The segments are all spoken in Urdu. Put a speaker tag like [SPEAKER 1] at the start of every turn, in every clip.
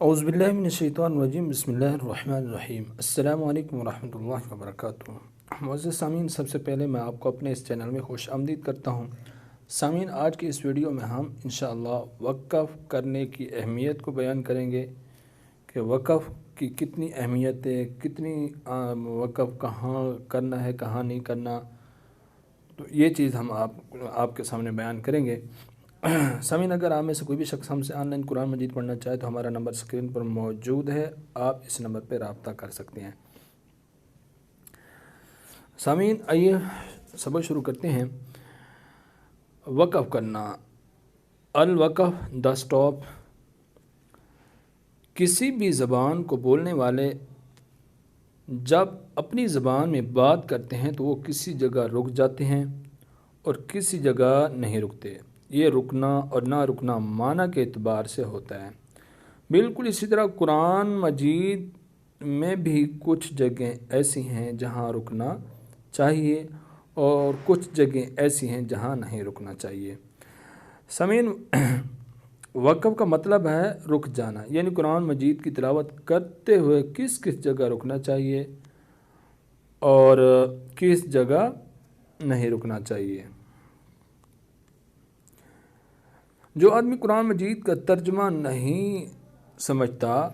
[SPEAKER 1] اعوذ باللہ من الشیطان الرجیم بسم اللہ الرحمن الرحیم السلام علیکم ورحمۃ اللہ وبرکاتہ۔ معزز سامعین، سب سے پہلے میں آپ کو اپنے اس چینل میں خوش آمدید کرتا ہوں۔ سامعین، آج کی اس ویڈیو میں ہم انشاءاللہ وقف کرنے کی اہمیت کو بیان کریں گے کہ وقف کی کتنی اہمیت ہے، کتنی وقف کہاں کرنا ہے، کہاں نہیں کرنا، تو یہ چیز ہم آپ کے سامنے بیان کریں گے۔ سامعین، اگر آپ میں سے کوئی بھی شخص ہم سے آن لائن قرآن مجید پڑھنا چاہے تو ہمارا نمبر اسکرین پر موجود ہے، آپ اس نمبر پہ رابطہ کر سکتے ہیں۔ سامعین، آئیے سبق شروع کرتے ہیں۔ وقف کرنا، الوقف دا سٹاپ۔ کسی بھی زبان کو بولنے والے جب اپنی زبان میں بات کرتے ہیں تو وہ کسی جگہ رک جاتے ہیں اور کسی جگہ نہیں رکتے۔ یہ رکنا اور نہ رکنا معنی کے اعتبار سے ہوتا ہے۔ بالکل اسی طرح قرآن مجید میں بھی کچھ جگہیں ایسی ہیں جہاں رکنا چاہیے اور کچھ جگہیں ایسی ہیں جہاں نہیں رکنا چاہیے۔ سامعین، وقف کا مطلب ہے رک جانا، یعنی قرآن مجید کی تلاوت کرتے ہوئے کس جگہ رکنا چاہیے اور کس جگہ نہیں رکنا چاہیے۔ جو آدمی قرآن مجید کا ترجمہ نہیں سمجھتا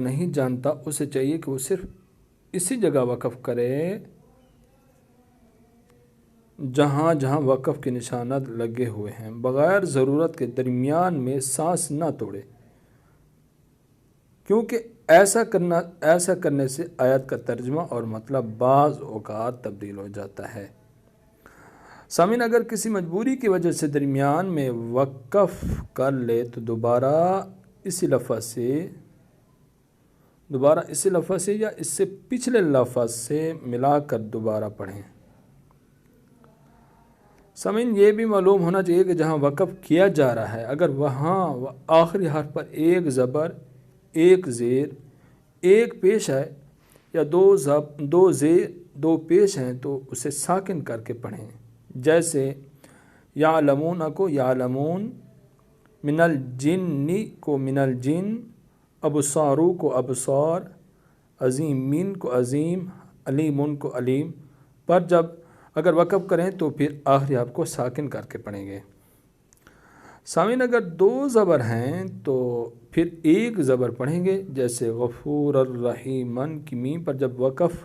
[SPEAKER 1] نہیں جانتا، اسے چاہیے کہ وہ صرف اسی جگہ وقف کرے جہاں جہاں وقف کے نشانات لگے ہوئے ہیں، بغیر ضرورت کے درمیان میں سانس نہ توڑے، کیونکہ ایسا کرنے سے آیت کا ترجمہ اور مطلب بعض اوقات تبدیل ہو جاتا ہے۔ سامعین، اگر کسی مجبوری کی وجہ سے درمیان میں وقف کر لے تو دوبارہ اسی لفظ سے یا اس سے پچھلے لفظ سے ملا کر دوبارہ پڑھیں۔ سامعین، یہ بھی معلوم ہونا چاہیے کہ جہاں وقف کیا جا رہا ہے اگر وہاں آخری حرف پر ایک زبر، ایک زیر، ایک پیش ہے یا دو زیر، دو پیش ہیں تو اسے ساکن کر کے پڑھیں، جیسے یعلمون کو یعلمون، من الجن کو من الجن، ابصارو کو ابصار، عظیمین کو عظیم، علیمون کو علیم، پر جب اگر وقف کریں تو پھر آخری حرف کو ساکن کر کے پڑھیں گے۔ سامعین، اگر دو زبر ہیں تو پھر ایک زبر پڑھیں گے، جیسے غفور الرحیمن کی میم پر جب وقف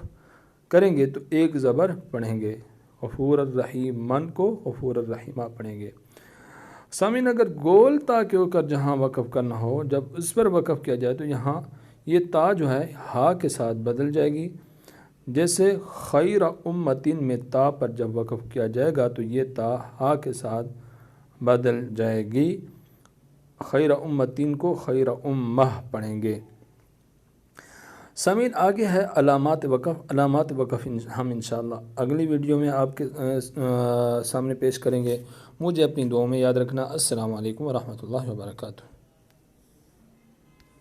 [SPEAKER 1] کریں گے تو ایک زبر پڑھیں گے، غفور الرحیمن کو غفور الرحیمہ پڑھیں گے۔ سامعین، اگر گول تا کے اوپر جہاں وقف کرنا ہو، جب اس پر وقف کیا جائے تو یہاں یہ تا جو ہے ہا کے ساتھ بدل جائے گی، جیسے خیر امتین میں تا پر جب وقف کیا جائے گا تو یہ تا ہا کے ساتھ بدل جائے گی، خیر امتین کو خیر امہ پڑھیں گے۔ سامعین، آگے ہے علامات وقف۔ علامات وقف ہم انشاءاللہ اگلی ویڈیو میں آپ کے سامنے پیش کریں گے۔ مجھے اپنی دعاؤں میں یاد رکھنا۔ السلام علیکم ورحمۃ اللہ وبرکاتہ۔